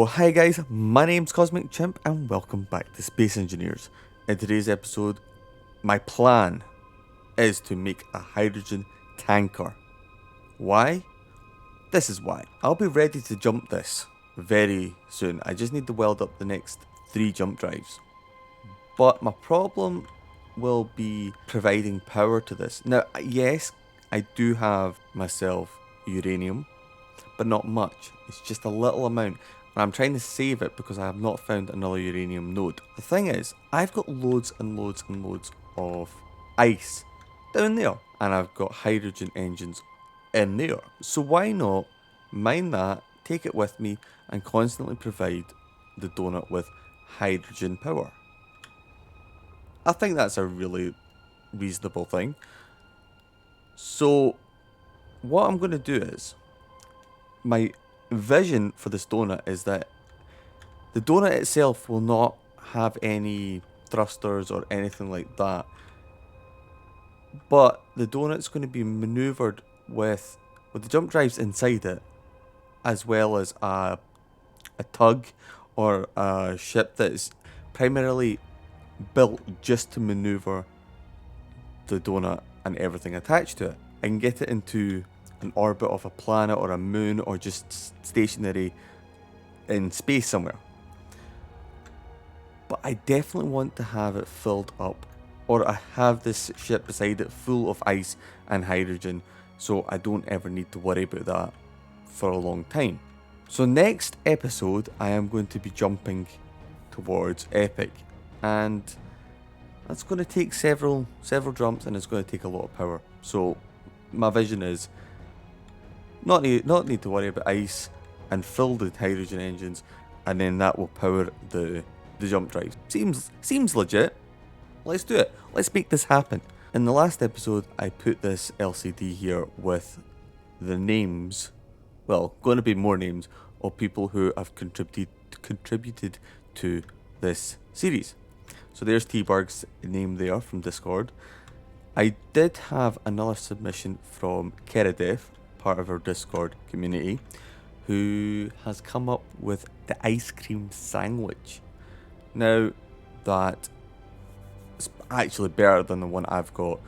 So hi guys, my name's Cosmic Chimp and welcome back to Space Engineers. In today's episode, my plan is to make a hydrogen tanker. Why? This is why. I'll be ready to jump this very soon. I just need to weld up the next 3 jump drives. But my problem will be providing power to this. Now, yes, I do have myself uranium, but not much. It's just a little amount. And I'm trying to save it because I have not found another uranium node. The thing is, I've got loads and loads and loads of ice down there. And I've got hydrogen engines in there. So why not mine that, take it with me, and constantly provide the donut with hydrogen power? I think that's a really reasonable thing. So what I'm going to do is, my vision for this donut is that the donut itself will not have any thrusters or anything like that, but the donut's going to be maneuvered with the jump drives inside it, as well as a tug or a ship that is primarily built just to maneuver the donut and everything attached to it. I can get it into an orbit of a planet or a moon or just stationary in space somewhere. But I definitely want to have it filled up, or I have this ship beside it full of ice and hydrogen, so I don't ever need to worry about that for a long time. So next episode I am going to be jumping towards Epic, and that's going to take several jumps, and it's going to take a lot of power. So my vision is not need to worry about ice and fill the hydrogen engines, and then that will power the jump drive. Seems legit. Let's do it. Let's make this happen. In the last episode, I put this LCD here with the names, well, going to be more names of people who have contributed to this series. So there's T-Berg's name there from Discord. I did have another submission from Keradef, part of our Discord community, who has come up with the ice cream sandwich. Now, that is actually better than the one I've got.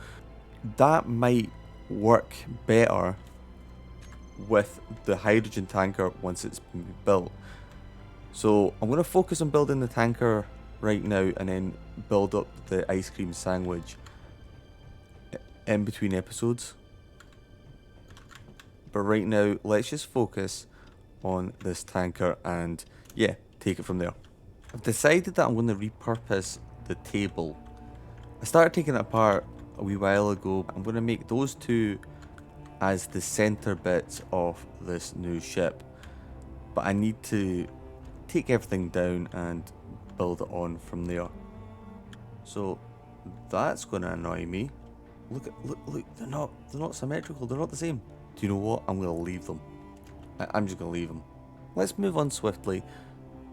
That might work better with the hydrogen tanker once it's been built. So I'm going to focus on building the tanker right now and then build up the ice cream sandwich in between episodes. But right now, let's just focus on this tanker and yeah, take it from there. I've decided that I'm going to repurpose the table. I started taking it apart a wee while ago. I'm going to make those two as the center bits of this new ship. But I need to take everything down and build it on from there. So that's going to annoy me. Look, they're not symmetrical, they're not the same. Do you know what? I'm going to leave them. I'm just going to leave them. Let's move on swiftly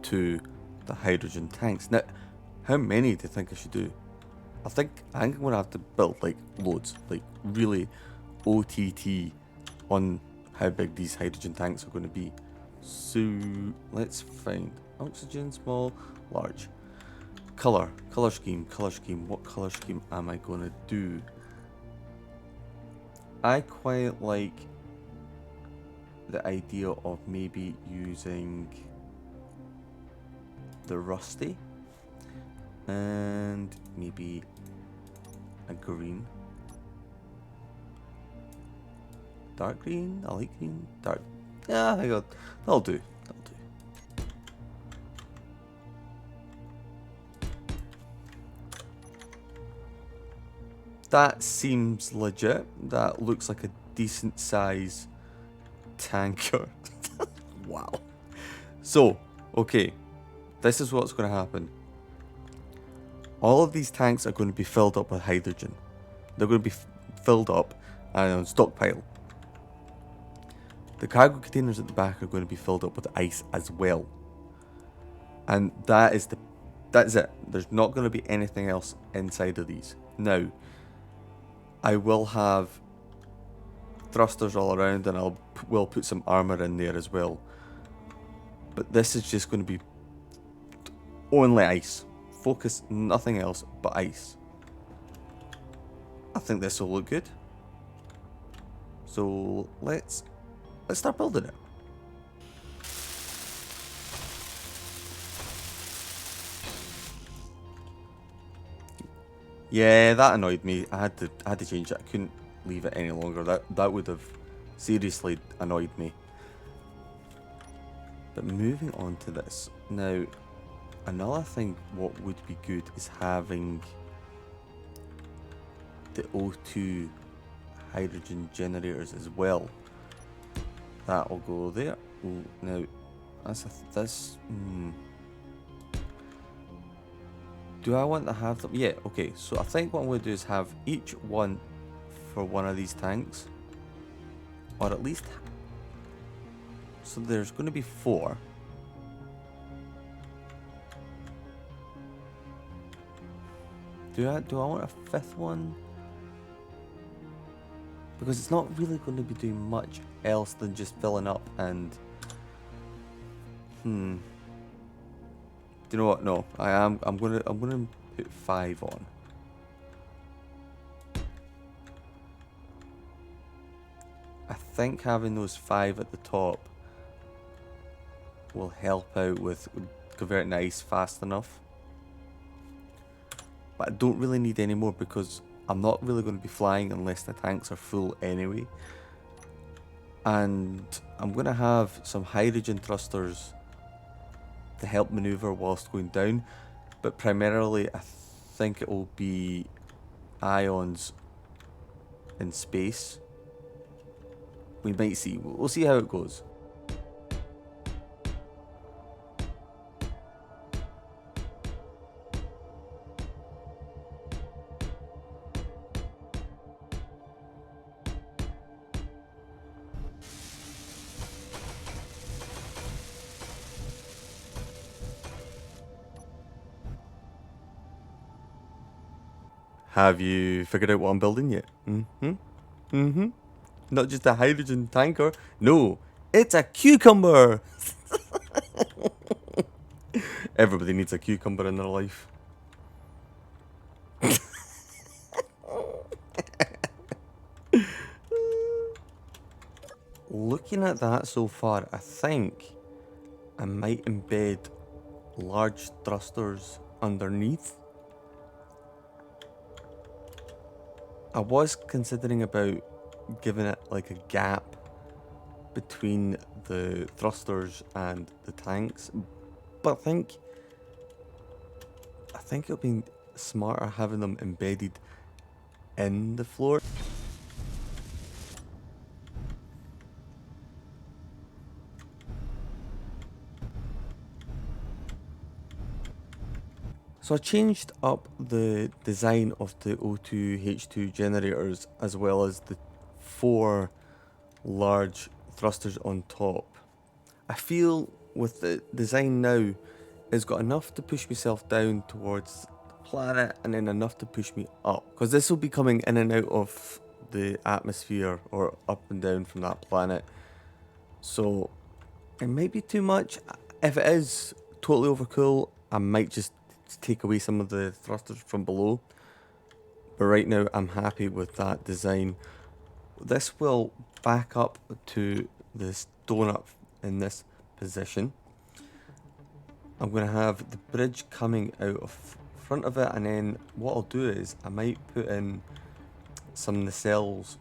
to the hydrogen tanks. Now, how many do you think I should do? I think I'm going to have to build like loads, like really OTT on how big these hydrogen tanks are going to be. So let's find oxygen, small, large. Color scheme. What color scheme am I going to do? I quite like the idea of maybe using the rusty and maybe a green, dark green, I like green, dark, yeah, I got, that'll do. That seems legit. That looks like a decent size tanker. Wow. So, okay, this is what's going to happen. All of these tanks are going to be filled up with hydrogen. They're going to be filled up and on stockpile. The cargo containers at the back are going to be filled up with ice as well. And that's it. There's not going to be anything else inside of these. Now, I will have thrusters all around, and will put some armor in there as well. But this is just going to be only ice. Focus, nothing else but ice. I think this will look good. So let's start building it. Yeah, that annoyed me. I had to change it. I couldn't leave it any longer. That would have seriously annoyed me. But moving on to this. Now, another thing what would be good is having the O2 hydrogen generators as well. That'll go there. Ooh, now, this. Do I want to have them? Yeah, okay. So I think what I'm going to do is have each one for one of these tanks. Or at least... So there's going to be 4. Do I want a 5th one? Because it's not really going to be doing much else than just filling up and... Do you know what? No, I'm gonna put 5 on. I think having those 5 at the top will help out with converting ice fast enough. But I don't really need any more because I'm not really going to be flying unless the tanks are full anyway. And I'm going to have some hydrogen thrusters to help maneuver whilst going down, but primarily I think it will be ions in space. We might see. We'll see how it goes. Have you figured out what I'm building yet? Not just a hydrogen tanker. No, it's a cucumber. Everybody needs a cucumber in their life. Looking at that so far, I think I might embed large thrusters underneath. I was considering about giving it like a gap between the thrusters and the tanks, but I think it'll be smarter having them embedded in the floor. So I changed up the design of the O2H2 generators as well as the 4 large thrusters on top. I feel with the design now, it's got enough to push myself down towards the planet and then enough to push me up. Because this will be coming in and out of the atmosphere or up and down from that planet. So it might be too much. If it is totally overcool, I might just take away some of the thrusters from below. But right now I'm happy with that design. This will back up to this donut in this position. I'm going to have the bridge coming out of front of it, and then what I'll do is I might put in some nacelles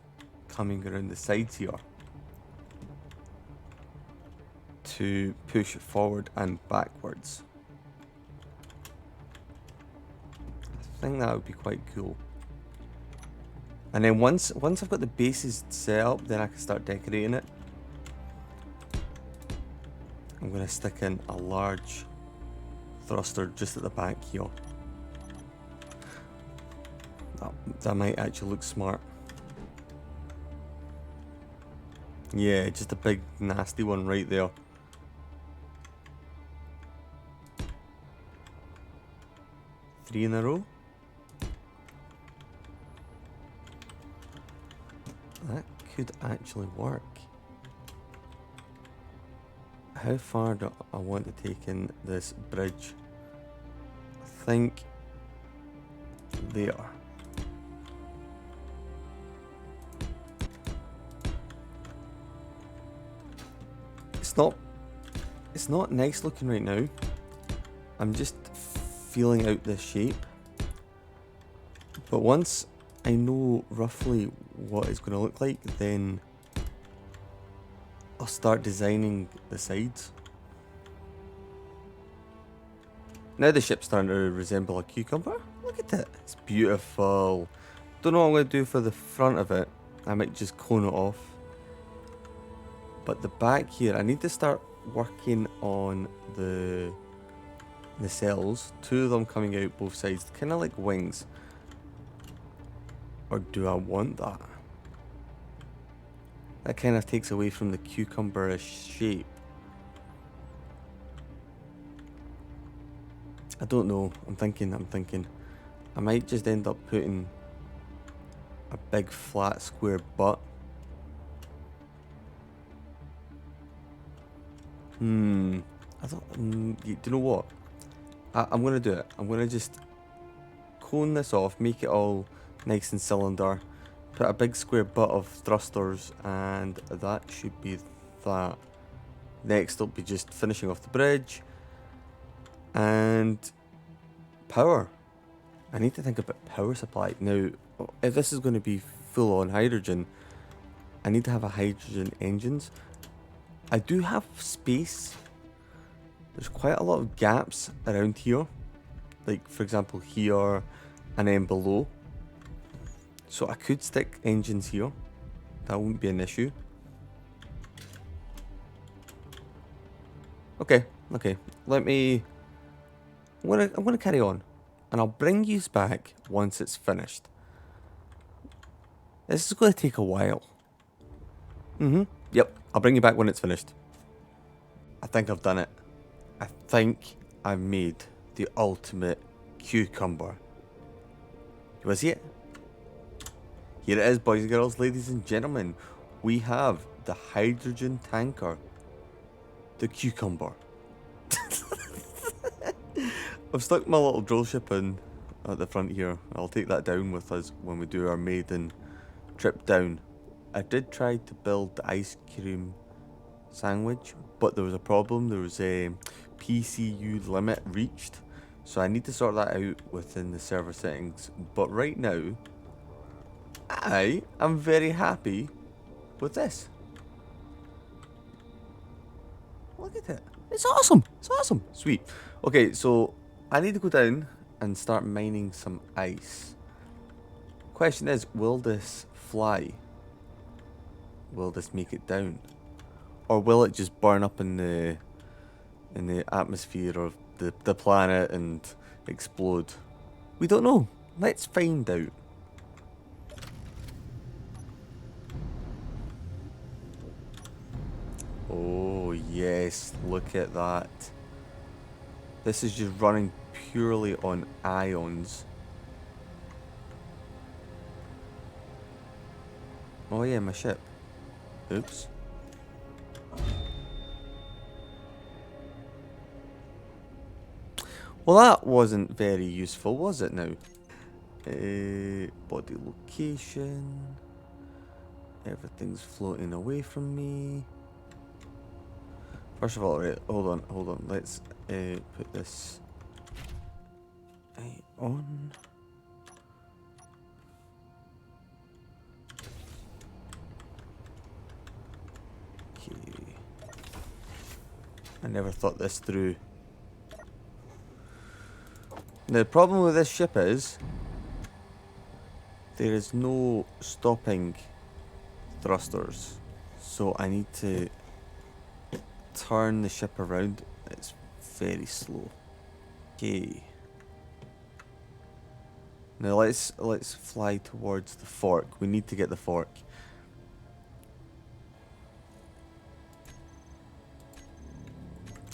coming around the sides here to push forward and backwards. I think that would be quite cool. And then once I've got the bases set up, then I can start decorating it. I'm going to stick in a large thruster just at the back here. That might actually look smart. Yeah, just a big nasty one right there. Three in a row. That could actually work. how far do I want to take in this bridge? I think there. It's not nice looking right now. I'm just feeling out this shape. But once I know roughly what it's going to look like, then I'll start designing the sides. Now the ship's starting to resemble a cucumber. Look at it. It's beautiful. Don't know what I'm going to do for the front of it. I might just clone it off. But the back here, I need to start working on the cells. 2 of them coming out both sides, kind of like wings. Or do I want that? That kind of takes away from the cucumber-ish shape. I don't know. I'm thinking. I might just end up putting a big flat square butt. I don't. Do you know what? I'm gonna do it. I'm gonna just clone this off, make it all nice and cylinder, put a big square butt of thrusters, and that should be that. Next, I'll be just finishing off the bridge and power. I need to think about power supply. Now, if this is going to be full on hydrogen, I need to have a hydrogen engines. I do have space. There's quite a lot of gaps around here. Like, for example, here and then below. So I could stick engines here. That won't be an issue. Okay. I'm gonna carry on. And I'll bring you back once it's finished. This is going to take a while. Yep, I'll bring you back when it's finished. I think I've done it. I think I've made the ultimate cucumber. You want to see it? Here it is, boys and girls, ladies and gentlemen. We have the hydrogen tanker. The cucumber. I've stuck my little drill ship in at the front here. I'll take that down with us when we do our maiden trip down. I did try to build the ice cream sandwich, but there was a problem. There was a PCU limit reached, so I need to sort that out within the server settings. But right now, I am very happy with this. Look at it. It's awesome. Sweet. Okay, so I need to go down and start mining some ice. Question is, will this fly? Will this make it down? Or will it just burn up in the atmosphere of the planet and explode? We don't know. Let's find out. Oh yes, look at that. This is just running purely on ions. Oh yeah, my ship. Oops. Well, that wasn't very useful, was it now? Body location. Everything's floating away from me. First of all, right, hold on. Let's put this on. Okay. I never thought this through. The problem with this ship is there is no stopping thrusters, so I need to turn the ship around. It's very slow. Okay. Now let's fly towards the fork. We need to get the fork.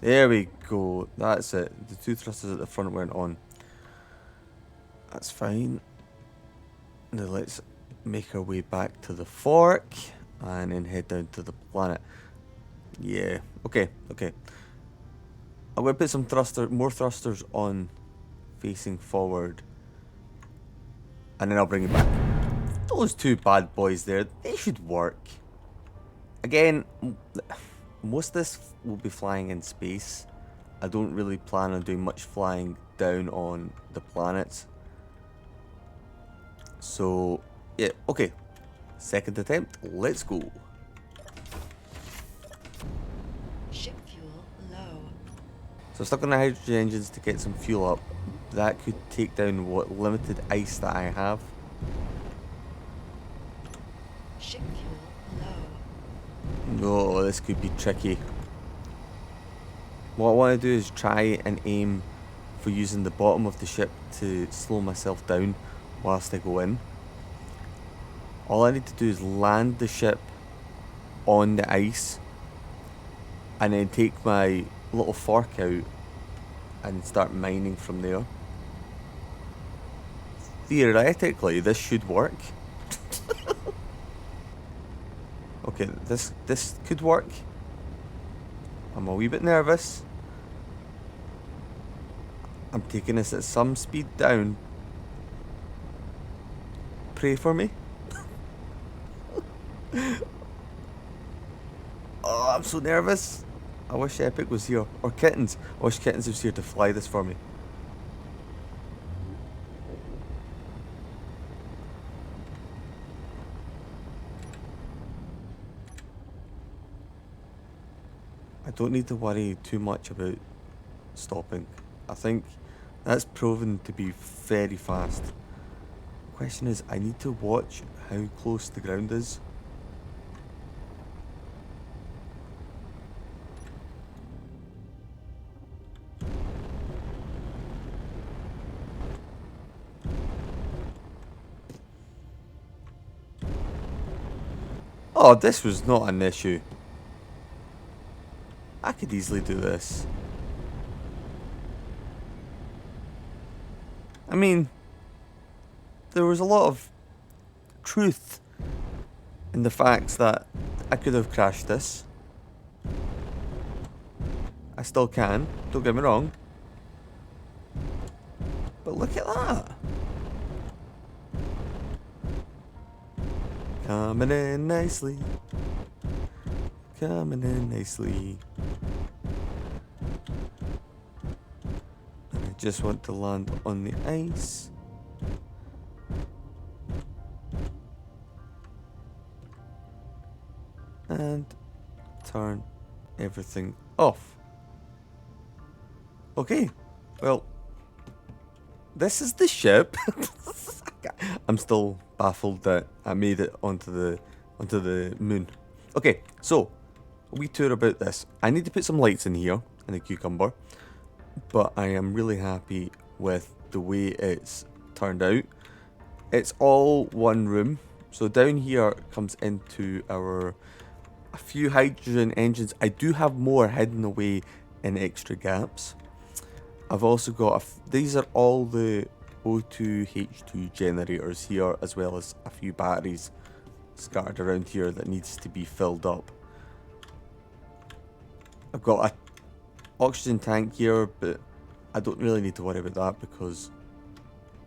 There we go. That's it. The 2 thrusters at the front weren't on. That's fine. Now let's make our way back to the fork and then head down to the planet. Yeah, okay, okay. I'm going to put some more thrusters on facing forward. And then I'll bring it back. Those two bad boys there, they should work. Again, most of this will be flying in space. I don't really plan on doing much flying down on the planets. So, yeah, okay. Second attempt, let's go. Ship fuel low. So stuck on the hydrogen engines to get some fuel up. That could take down what limited ice that I have. Ship fuel low. No, this could be tricky. What I want to do is try and aim for using the bottom of the ship to slow myself down whilst I go in. All I need to do is land the ship on the ice and then take my little fork out and start mining from there. Theoretically, this should work. Okay, this could work. I'm a wee bit nervous. I'm taking this at some speed down. Pray for me. Oh, I'm so nervous. I wish Epic was here. Or Kittens. I wish Kittens was here to fly this for me. I don't need to worry too much about stopping. I think that's proven to be very fast. The question is, I need to watch how close the ground is. Oh, this was not an issue. I could easily do this. I mean, there was a lot of truth in the facts that I could have crashed this. I still can, don't get me wrong. But look at that. Coming in nicely. Coming in nicely. And I just want to land on the ice. And turn everything off. Okay, well, this is the ship. I'm still baffled that I made it onto the moon. Okay, so a wee tour about this. I need to put some lights in here in the cucumber, but I am really happy with the way it's turned out. It's all one room. So down here comes into a few hydrogen engines. I do have more hidden away in extra gaps. I've also got these are all the O2 H2 generators here, as well as a few batteries scattered around here that needs to be filled up. I've got a oxygen tank here, but I don't really need to worry about that because,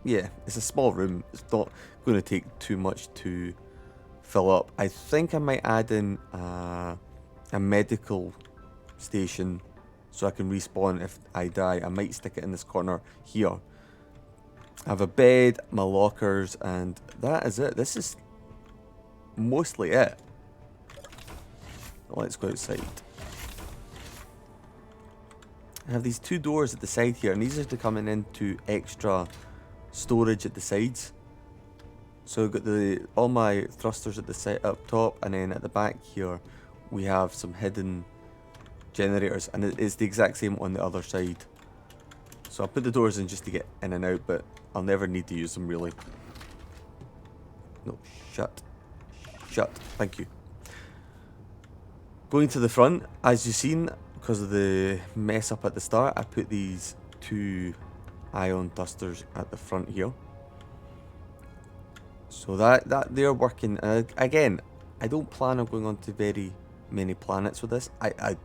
yeah, it's a small room. It's not going to take too much to fill up. I think I might add in a medical station so I can respawn if I die. I might stick it in this corner here. I have a bed, my lockers, and that is it. This is mostly it. Let's go outside. I have these two doors at the side here, and these are to coming into extra storage at the sides. So I've got all my thrusters at the side up top, and then at the back here we have some hidden generators, and it's the exact same on the other side. So I'll put the doors in just to get in and out, but I'll never need to use them really. No, shut. Shut. Thank you. Going to the front, as you've seen, because of the mess up at the start, I put these two ion thrusters at the front here. So that they're working. Again, I don't plan on going on to very many planets with this. I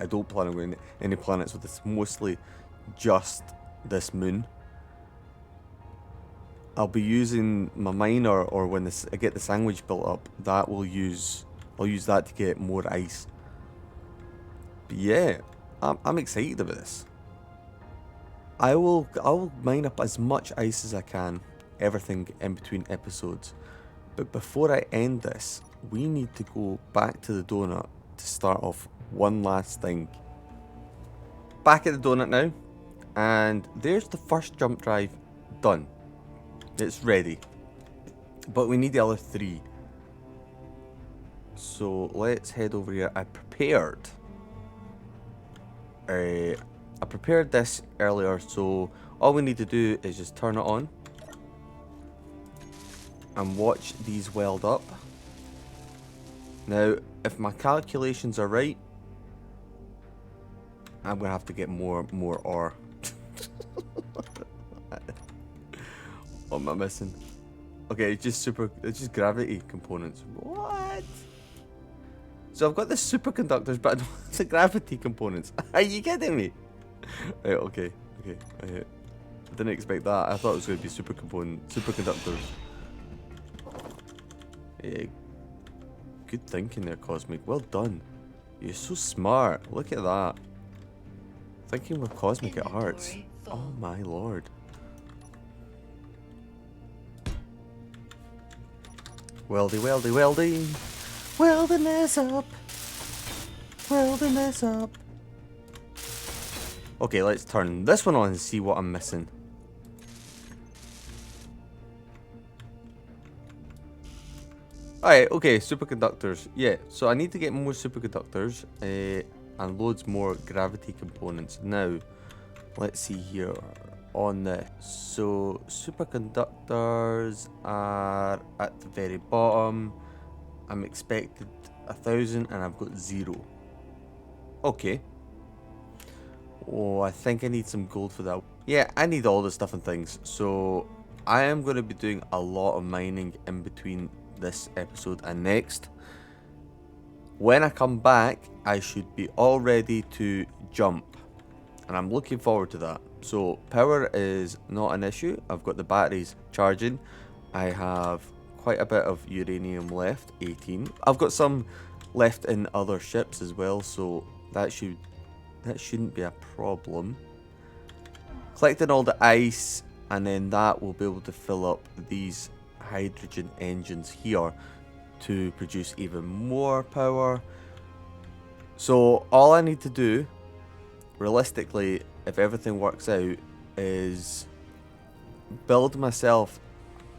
don't plan on going any planets with this. Mostly just this moon. I'll be using my miner, or when I get the sandwich built up, I'll use that to get more ice. But yeah, I'm excited about this. I'll mine up as much ice as I can, everything in between episodes. But before I end this, we need to go back to the donut to start off one last thing. Back at the donut now, and there's the first jump drive done. It's ready. But we need the other 3. So let's head over here. I prepared this earlier, so all we need to do is just turn it on and watch these weld up. Now, if my calculations are right, I'm gonna have to get more ore. What am I missing? Okay, it's just gravity components. What? So I've got the superconductors, but I don't have the gravity components. Are you kidding me? Right, okay. I didn't expect that. I thought it was going to be superconductors. Yeah, good thinking there, Cosmic. Well done. You're so smart. Look at that. Thinking with Cosmic at hearts. Oh my lord. Weldy. Welding this up. Okay, let's turn this one on and see what I'm missing. Alright, okay, superconductors. Yeah, so I need to get more superconductors and loads more gravity components. Now, let's see here on this. So, superconductors are at the very bottom. I'm expected 1,000 and I've got 0. Okay. Oh, I think I need some gold for that. Yeah, I need all the stuff and things. So, I am going to be doing a lot of mining in between this episode and next. When I come back, I should be all ready to jump. And I'm looking forward to that. So, power is not an issue. I've got the batteries charging. I have quite a bit of uranium left, 18. I've got some left in other ships as well, so that shouldn't be a problem. Collecting all the ice, and then that will be able to fill up these hydrogen engines here to produce even more power. So all I need to do, realistically, if everything works out, is build myself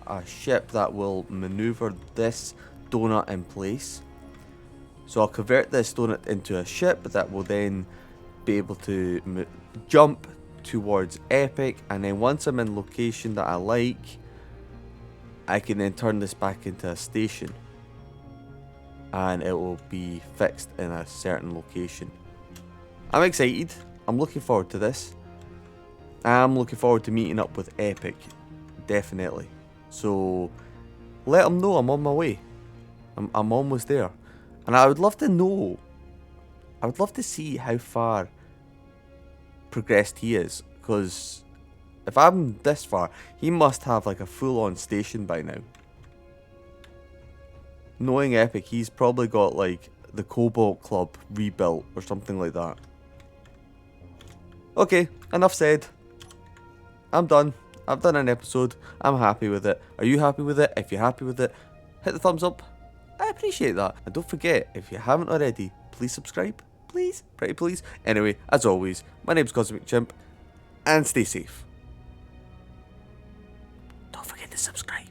a ship that will maneuver this donut in place. So I'll convert this donut into a ship that will then be able to jump towards Epic, and then once I'm in location that I like, I can then turn this back into a station and it will be fixed in a certain location. I'm excited. I'm looking forward to this. I'm looking forward to meeting up with Epic, definitely. So let them know I'm on my way. I'm almost there. And I would love to know, I would love to see how far progressed he is, because if I'm this far, he must have like a full-on station by now. Knowing Epic, he's probably got like the Cobalt Club rebuilt or something like that. Okay, enough said. I'm done. I've done an episode. I'm happy with it. Are you happy with it? If you're happy with it, hit the thumbs up. I appreciate that. And don't forget, if you haven't already, please subscribe. Please. Pretty please. Anyway, as always, my name's Cosmic Chimp. And stay safe. Don't forget to subscribe.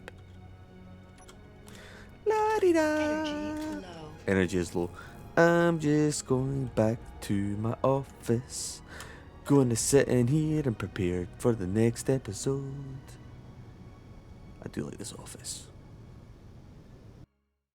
La-di-da. Energy is low. I'm just going back to my office. Going to sit in here and prepare for the next episode. I do like this office.